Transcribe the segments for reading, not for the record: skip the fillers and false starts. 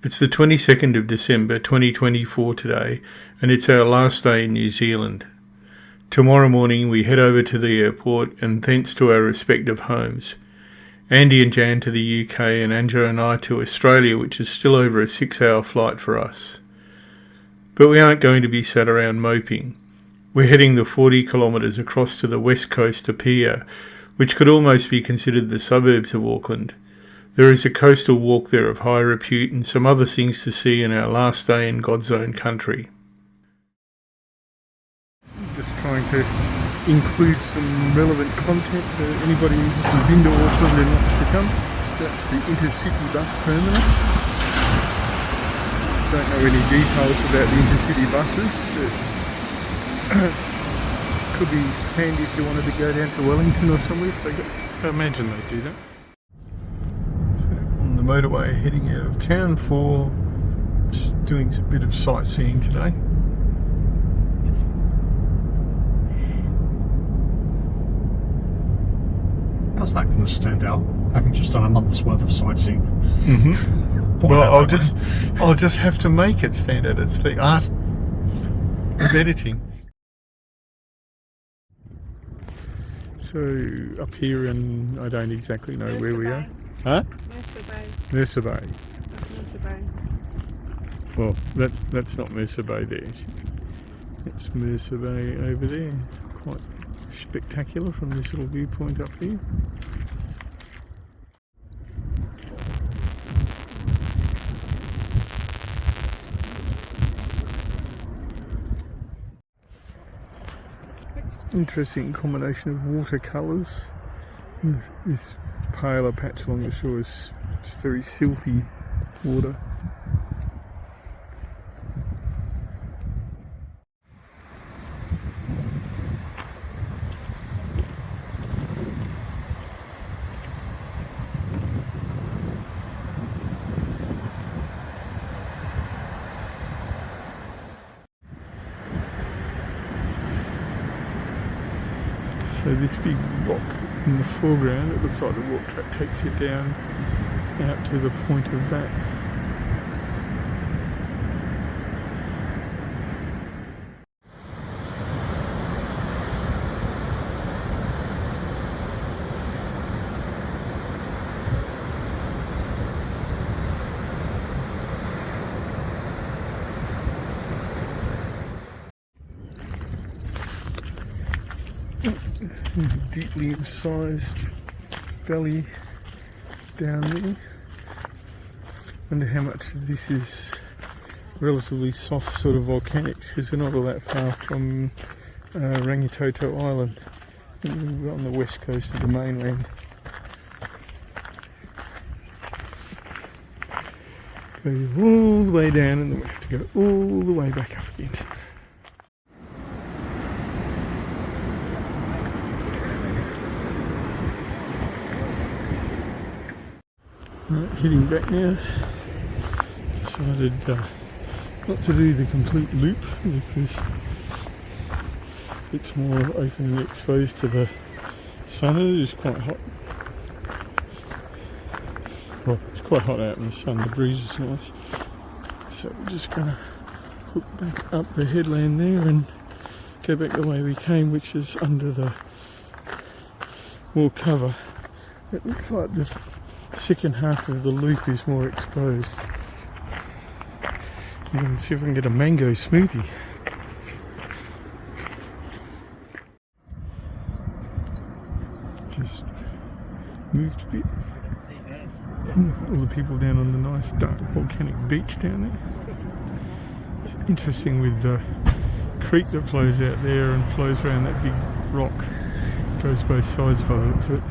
It's the 22nd of December 2024 today, and it's our last day in New Zealand. Tomorrow morning we head over to the airport and thence to our respective homes. Andy and Jan to the UK and Angela and I to Australia, which is still over a 6-hour flight for us. But we aren't going to be sat around moping. We're heading the 40 kilometres across to the west coast to Piha, which could almost be considered the suburbs of Auckland. There is a coastal walk there of high repute and some other things to see in our last day in God's own country. Just trying to include some relevant content for anybody who's been to Auckland and wants to come. That's the intercity bus terminal. Don't know any details about the intercity buses, but could be handy if you wanted to go down to Wellington or somewhere. If they got, I imagine they do that. The motorway heading out of town for just doing a bit of sightseeing today. How's that going to stand out, having just done a month's worth of sightseeing? Well, I'll just have to make it stand out. It's the art of editing. So up here, and I don't exactly know where we are. Huh? Mercer Bay. Well, that's not Mercer Bay there. That's Mercer Bay over there. Quite spectacular from this little viewpoint up here. Interesting combination of watercolours. This paler patch along the shore is very silty water. So this big rock in the foreground, it looks like the walk track takes you down out to the point of that. Deeply incised valley down there. Wonder how much of this is relatively soft sort of volcanics, because they're not all that far from Rangitoto Island on the west coast of the mainland. Go all the way down and then we have to go all the way back up again. Right, heading back now. Decided not to do the complete loop because it's more open and exposed to the sun. It is quite hot. Well, it's quite hot out in the sun, the breeze is nice. So we're just going to hook back up the headland there and go back the way we came, which is under the more cover. It looks like the second half of the loop is more exposed. I'm going to see if I can get a mango smoothie. Just moved a bit. All the people down on the nice dark volcanic beach down there. It's interesting with the creek that flows out there and flows around that big rock. It goes both sides by the looks of it.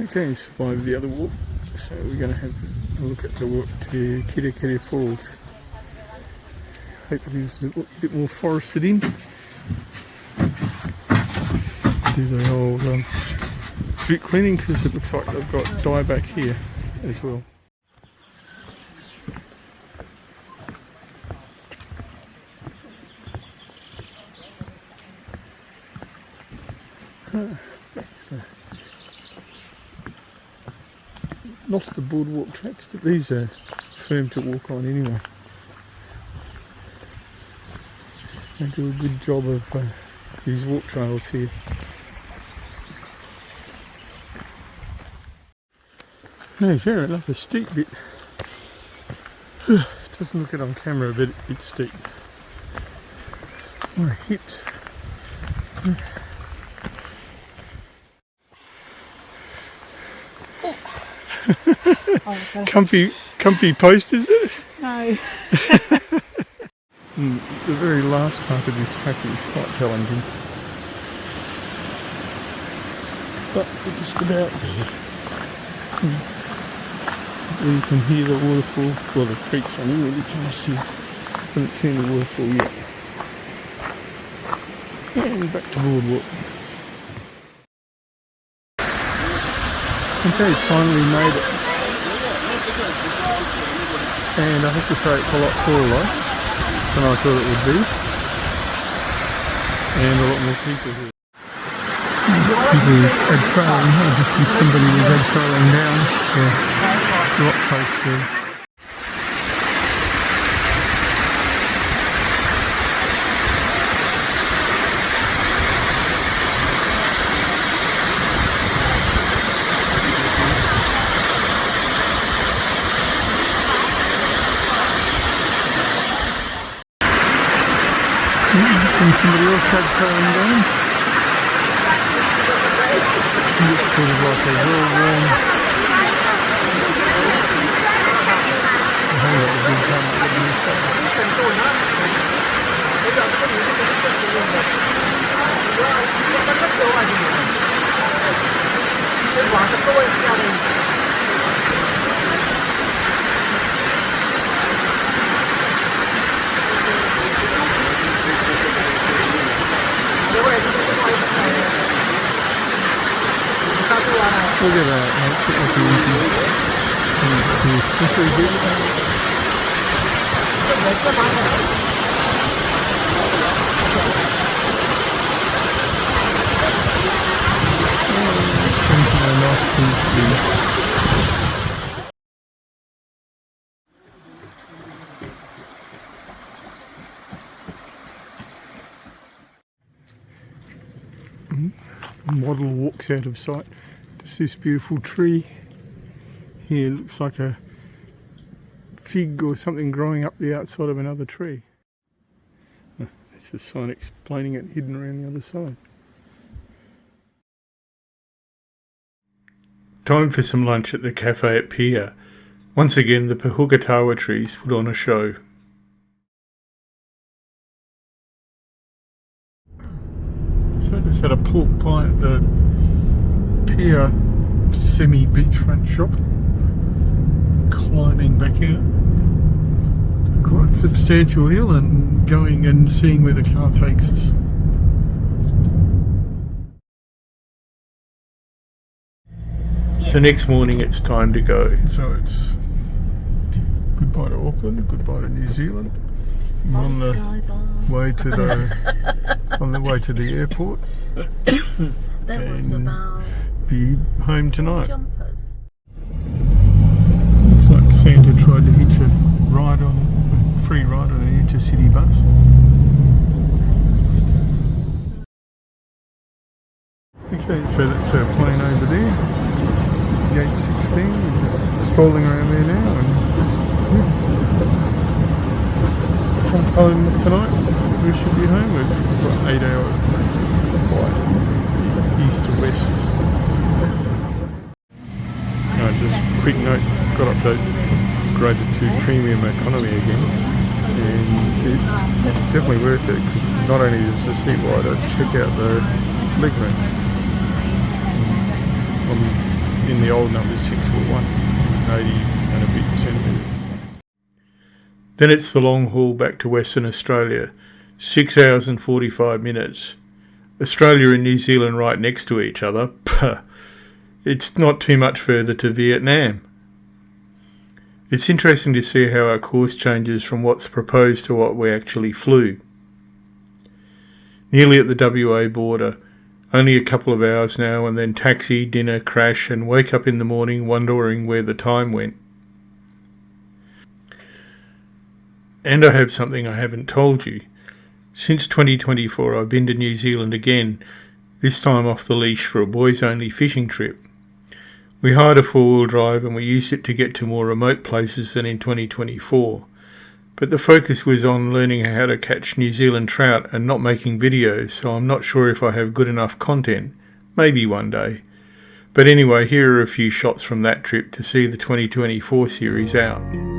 Okay, survived the other walk, so we're going to have a look at the walk to Kiri Falls. Hopefully it's a bit more forested in. Do the whole boot cleaning because it looks like they've got dye back here as well. Not the boardwalk tracks, but these are firm to walk on anyway. They do a good job of these walk trails here. No, fair enough, a steep bit. Doesn't look it on camera, but it's steep. My hips. Comfy post, is it? No. The very last part of this track is quite challenging. But we're just about there. You can hear the waterfall. Well, the creek's running really fast here. Haven't seen the waterfall yet. And back to boardwalk. Okay, finally made it. And I have to say it's a lot taller than I thought it would be. And a lot more people here. People ad-trailing. I just see somebody was ad-trailing down. Yeah, a lot close there. And somebody else had trailing down. Looks sort of like a whirlwind. Hang on, the big time of the new stuff. Look at that, that's Model walks out of sight. Just this beautiful tree here, looks like a fig or something growing up the outside of another tree. There's a sign explaining it hidden around the other side. Time for some lunch at the cafe at Piha. Once again, the Pahukatawa trees put on a show. So I just had a pork pie at the Piha semi-beachfront shop. Climbing back out the quite substantial hill and going and seeing where the car takes us. The next morning it's time to go. So it's goodbye to Auckland, goodbye to New Zealand. I'm on the way to the airport. That was about be home tonight. jumpers. Looks like Santa tried to hitch a free ride on an intercity bus. Okay, so that's our plane over there. Gate 16, we're just strolling around there now. And sometime tonight we should be home. It's about 8 hours flight, east to west. Just a quick note, got upgraded to premium economy again, and it's definitely worth it because not only is the seat wider, check out the legroom. In the old numbers 6'1", 80 and a bit centimetres. Then it's the long haul back to Western Australia, 6 hours and 45 minutes. Australia and New Zealand right next to each other. It's not too much further to Vietnam. It's interesting to see how our course changes from what's proposed to what we actually flew. Nearly at the WA border, Only a couple of hours now, and then taxi, dinner, crash, and wake up in the morning wondering where the time went. And I have something I haven't told you. Since 2024 I've been to New Zealand again, this time off the leash for a boys-only fishing trip. We hired a four-wheel drive and we used it to get to more remote places than in 2024. But the focus was on learning how to catch New Zealand trout and not making videos, so I'm not sure if I have good enough content. Maybe one day. But anyway, here are a few shots from that trip to see the 2024 series out.